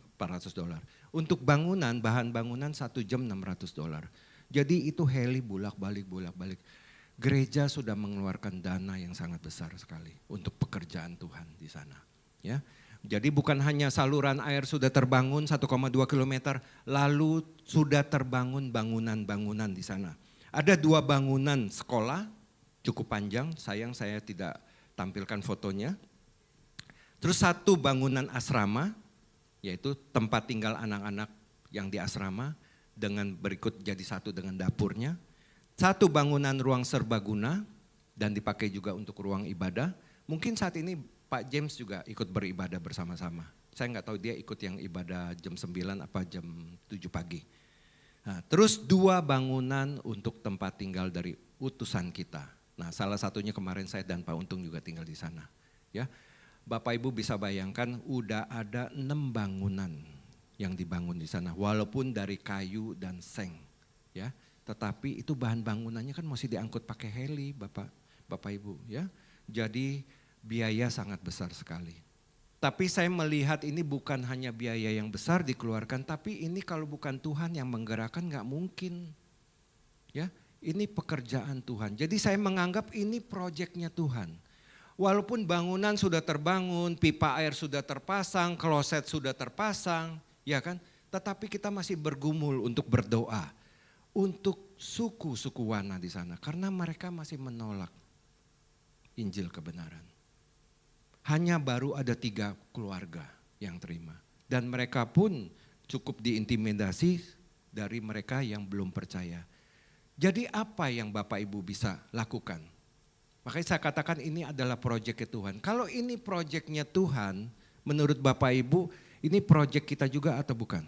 A: Untuk bangunan, bahan bangunan 1 jam $600. Jadi itu heli bolak-balik. Gereja sudah mengeluarkan dana yang sangat besar sekali untuk pekerjaan Tuhan di sana. Ya. Jadi bukan hanya saluran air sudah terbangun 1,2 kilometer, lalu sudah terbangun bangunan-bangunan di sana. Ada 2 bangunan sekolah cukup panjang, sayang saya tidak tampilkan fotonya. Terus 1 bangunan asrama, yaitu tempat tinggal anak-anak yang di asrama dengan berikut jadi 1 dengan dapurnya. 1 bangunan ruang serbaguna dan dipakai juga untuk ruang ibadah. Mungkin saat ini Pak James juga ikut beribadah bersama-sama. Saya nggak tahu dia ikut yang ibadah jam 9 apa jam 7 pagi. Nah, terus 2 bangunan untuk tempat tinggal dari utusan kita. Nah, salah satunya kemarin saya dan Pak Untung juga tinggal di sana. Ya, Bapak Ibu bisa bayangkan udah ada 6 bangunan yang dibangun di sana. Walaupun dari kayu dan seng. Ya, tetapi itu bahan bangunannya kan masih diangkut pakai heli Bapak Ibu. Ya, jadi biaya sangat besar sekali. Tapi saya melihat ini bukan hanya biaya yang besar dikeluarkan, tapi ini kalau bukan Tuhan yang menggerakkan nggak mungkin. Ya, ini pekerjaan Tuhan. Jadi saya menganggap ini proyeknya Tuhan. Walaupun bangunan sudah terbangun, pipa air sudah terpasang, kloset sudah terpasang, ya kan? Tetapi kita masih bergumul untuk berdoa untuk suku-suku Wana di sana karena mereka masih menolak Injil kebenaran. Hanya baru ada 3 keluarga yang terima. Dan mereka pun cukup diintimidasi dari mereka yang belum percaya. Jadi apa yang Bapak Ibu bisa lakukan? Makanya saya katakan ini adalah proyeknya Tuhan. Kalau ini proyeknya Tuhan, menurut Bapak Ibu, ini proyek kita juga atau bukan?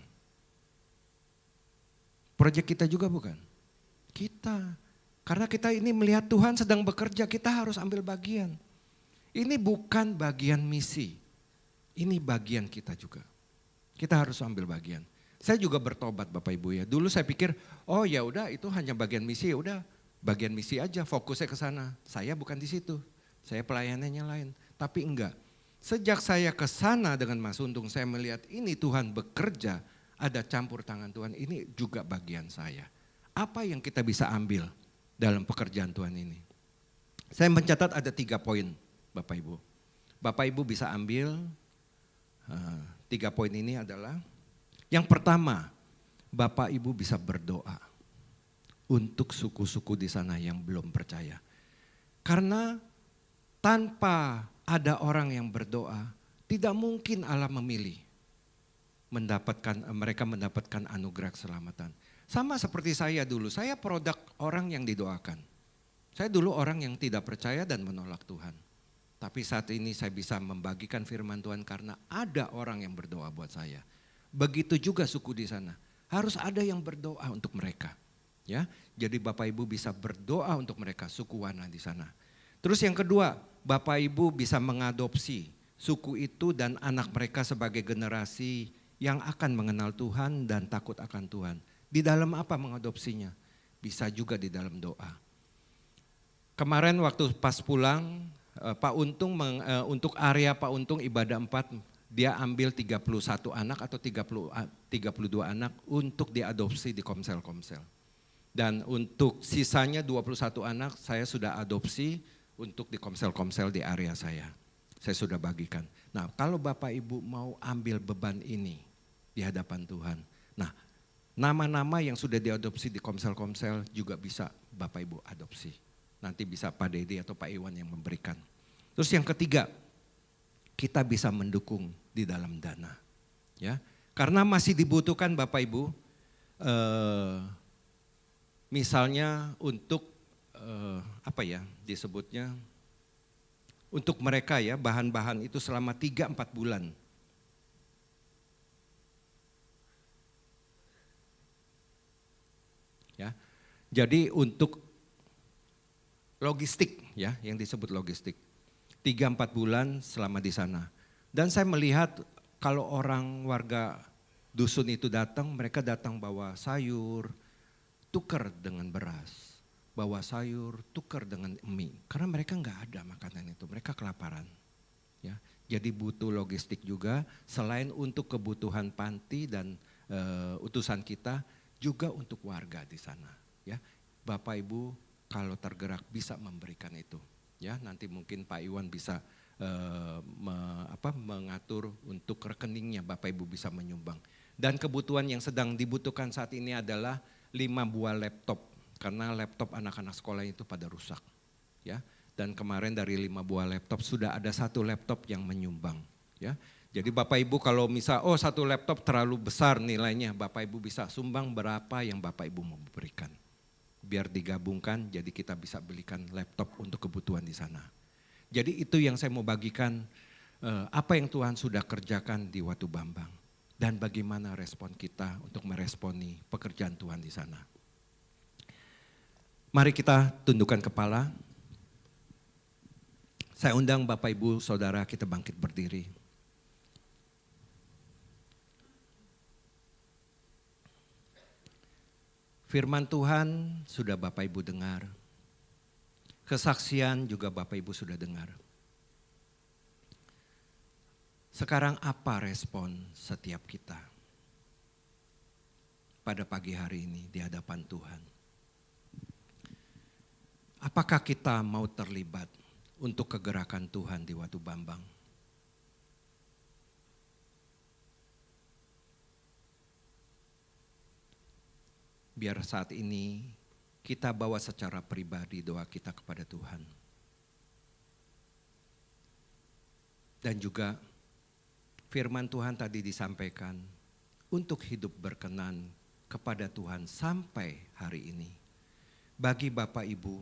A: Proyek kita juga bukan? Kita. Karena kita ini melihat Tuhan sedang bekerja, kita harus ambil bagian. Ini bukan bagian misi, ini bagian kita juga. Kita harus ambil bagian. Saya juga bertobat Bapak Ibu ya. Dulu saya pikir, oh ya udah itu hanya bagian misi, ya udah bagian misi aja, fokusnya ke sana. Saya bukan di situ, saya pelayanannya lain. Tapi enggak. Sejak saya ke sana dengan Mas Untung, saya melihat ini Tuhan bekerja, ada campur tangan Tuhan, ini juga bagian saya. Apa yang kita bisa ambil dalam pekerjaan Tuhan ini? Saya mencatat ada 3 poin Bapak Ibu. Bapak Ibu bisa ambil 3 poin ini adalah, yang pertama, Bapak Ibu bisa berdoa untuk suku-suku di sana yang belum percaya. Karena tanpa ada orang yang berdoa, tidak mungkin Allah memilih mereka mendapatkan anugerah keselamatan. Sama seperti saya dulu, saya produk orang yang didoakan. Saya dulu orang yang tidak percaya dan menolak Tuhan. Tapi saat ini saya bisa membagikan firman Tuhan karena ada orang yang berdoa buat saya. Begitu juga suku di sana, harus ada yang berdoa untuk mereka. Ya, jadi Bapak Ibu bisa berdoa untuk mereka, suku Wana di sana. Terus yang kedua, Bapak Ibu bisa mengadopsi suku itu dan anak mereka sebagai generasi yang akan mengenal Tuhan dan takut akan Tuhan. Di dalam apa mengadopsinya? Bisa juga di dalam doa. Kemarin waktu pas pulang, Pak Untung untuk area Pak Untung ibadah 4, dia ambil 31 anak atau 32 anak untuk diadopsi di komsel-komsel. Dan untuk sisanya 21 anak saya sudah adopsi untuk di komsel-komsel di area saya. Saya sudah bagikan. Nah, kalau Bapak Ibu mau ambil beban ini di hadapan Tuhan. Nah, nama-nama yang sudah diadopsi di komsel-komsel juga bisa Bapak Ibu adopsi. Nanti bisa Pak Dedi atau Pak Iwan yang memberikan. Terus yang ketiga, kita bisa mendukung di dalam dana. Ya, karena masih dibutuhkan Bapak Ibu, misalnya untuk apa ya disebutnya, untuk mereka ya bahan-bahan itu selama 3-4 bulan. Ya, jadi untuk logistik ya, yang disebut logistik. 3-4 bulan selama di sana. Dan saya melihat kalau orang warga dusun itu datang, mereka datang bawa sayur, tukar dengan beras. Bawa sayur, tukar dengan mie. Karena mereka enggak ada makanan itu, mereka kelaparan. Ya, jadi butuh logistik juga, selain untuk kebutuhan panti dan utusan kita, juga untuk warga di sana. Ya, Bapak Ibu kalau tergerak bisa memberikan itu. Ya, nanti mungkin Pak Iwan bisa mengatur untuk rekeningnya, Bapak Ibu bisa menyumbang. Dan kebutuhan yang sedang dibutuhkan saat ini adalah 5 buah laptop, karena laptop anak-anak sekolah itu pada rusak. Ya, dan kemarin dari 5 buah laptop sudah ada 1 laptop yang menyumbang. Ya, jadi Bapak Ibu kalau misal 1 laptop terlalu besar nilainya, Bapak Ibu bisa sumbang berapa yang Bapak Ibu mau berikan. Biar digabungkan jadi kita bisa belikan laptop untuk kebutuhan di sana. Jadi itu yang saya mau bagikan, apa yang Tuhan sudah kerjakan di Watu Bambang. Dan bagaimana respon kita untuk meresponi pekerjaan Tuhan di sana. Mari kita tundukkan kepala. Saya undang Bapak Ibu Saudara kita bangkit berdiri. Firman Tuhan sudah Bapak Ibu dengar. Kesaksian juga Bapak Ibu sudah dengar. Sekarang apa respon setiap kita pada pagi hari ini di hadapan Tuhan? Apakah kita mau terlibat untuk kegerakan Tuhan di Watu Bambang? Biar saat ini kita bawa secara pribadi doa kita kepada Tuhan. Dan juga firman Tuhan tadi disampaikan untuk hidup berkenan kepada Tuhan sampai hari ini. Bagi Bapak Ibu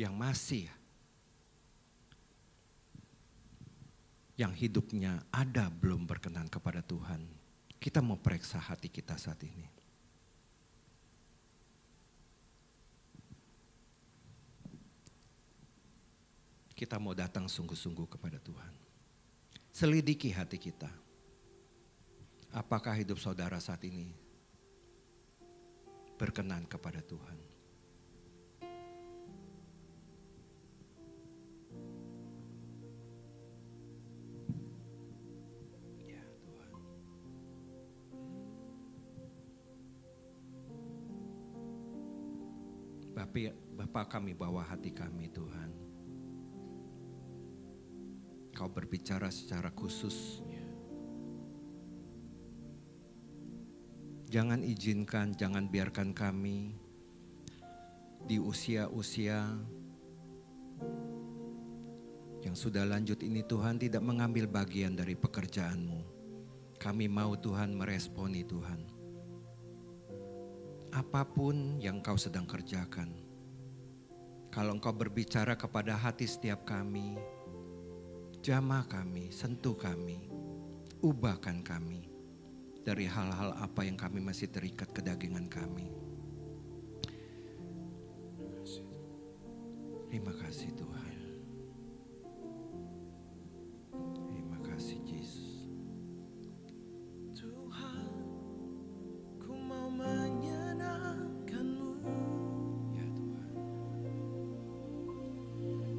A: yang masih, yang hidupnya ada belum berkenan kepada Tuhan, kita mau periksa hati kita saat ini. kita mau datang sungguh-sungguh kepada Tuhan. Selidiki hati kita. Apakah hidup saudara saat ini berkenan kepada Tuhan? Ya Tuhan. Bapa, kami bawa hati kami Tuhan. Kau berbicara secara khusus. Jangan izinkan, jangan biarkan kami di usia-usia yang sudah lanjut ini Tuhan tidak mengambil bagian dari pekerjaan-Mu. Kami mau Tuhan meresponi Tuhan. Apapun yang Kau sedang kerjakan. Kalau Engkau berbicara kepada hati setiap kami, jamah kami, sentuh kami, ubahkan kami dari hal-hal apa yang kami masih terikat kedagingan kami. Terima kasih Tuhan. Terima kasih Yesus.
B: Tuhan, ku mau menyenangkan-Mu.
A: Ya Tuhan.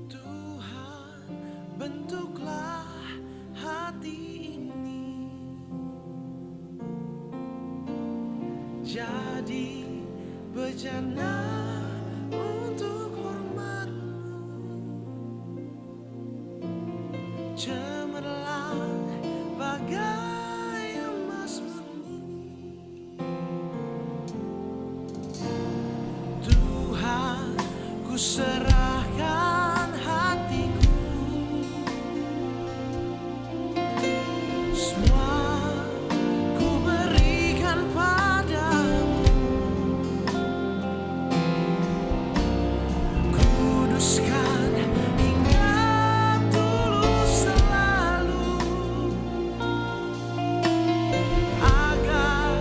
B: Tuhan, bentuklah hati ini jadi bejana untuk hormat-Mu. Cemerlang bagai emas murni. Tuhan, ku serahkan hatiku. Semua ku berikan padamu. Kuduskan hingga tulus selalu, agar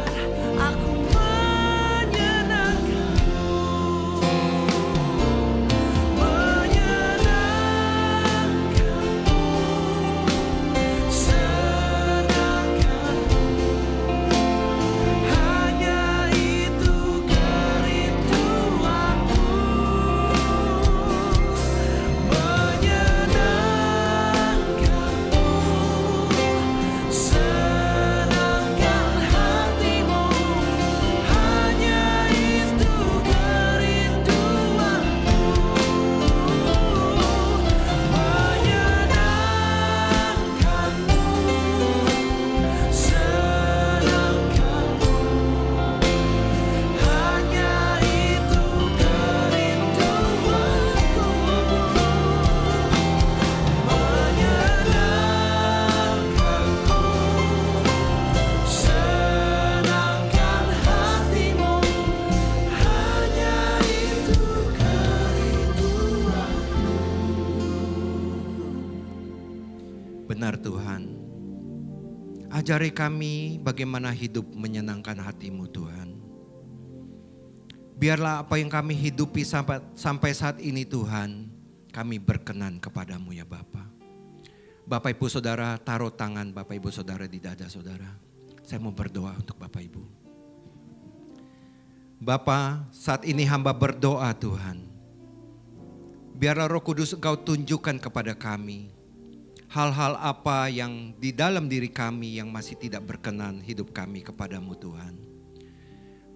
B: aku menyenangkan-Mu. Menyenangkan-Mu, senangkan-Mu. Hanya itu kerinduanku. Menyenangkan-Mu, senangkan hati-Mu. Hanya itu kerinduanku. Menyenangkan-Mu, senangkan-Mu. Hanya itu kerinduanku. Menyenangkan-Mu, senangkan hati-Mu. Hanya itu kerinduanku.
A: Benar Tuhan. Ajari kami bagaimana hidup menyenangkan hati-Mu Tuhan. Biarlah apa yang kami hidupi sampai saat ini Tuhan, kami berkenan kepadamu ya Bapa. Bapak Ibu Saudara, taruh tangan Bapak Ibu Saudara di dada Saudara. Saya mau berdoa untuk Bapak Ibu. Bapa, saat ini hamba berdoa Tuhan. Biarlah Roh Kudus Engkau tunjukkan kepada kami hal-hal apa yang di dalam diri kami yang masih tidak berkenan hidup kami kepadamu Tuhan.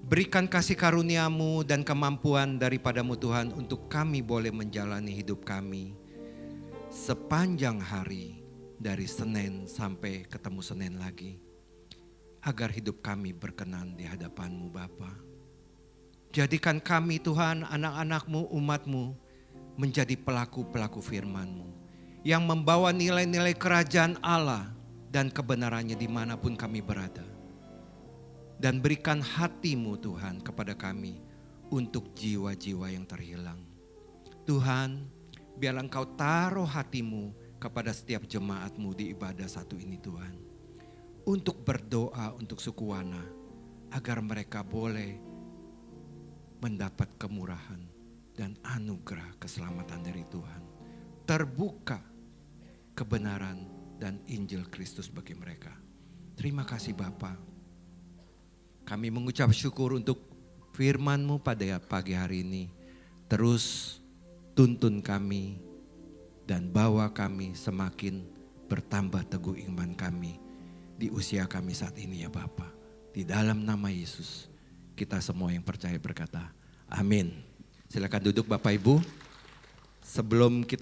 A: Berikan kasih karunia-Mu dan kemampuan daripadamu Tuhan untuk kami boleh menjalani hidup kami sepanjang hari dari Senin sampai ketemu Senin lagi. Agar hidup kami berkenan di hadapan-Mu Bapa. Jadikan kami Tuhan anak-anak-Mu, umat-Mu menjadi pelaku-pelaku firman-Mu. Yang membawa nilai-nilai kerajaan Allah dan kebenarannya dimanapun kami berada. Dan berikan hati-Mu Tuhan kepada kami untuk jiwa-jiwa yang terhilang. Tuhan, biarlah Engkau taruh hati-Mu kepada setiap jemaat-Mu di ibadah satu ini Tuhan. Untuk berdoa untuk suku Wana, agar mereka boleh mendapat kemurahan dan anugerah keselamatan dari Tuhan. terbuka kebenaran dan Injil Kristus bagi mereka. Terima kasih Bapa. Kami mengucap syukur untuk firman-Mu pada pagi hari ini. Terus tuntun kami dan bawa kami semakin bertambah teguh iman kami di usia kami saat ini ya Bapa. Di dalam nama Yesus kita semua yang percaya berkata amin. Silakan duduk Bapak Ibu. Sebelum kita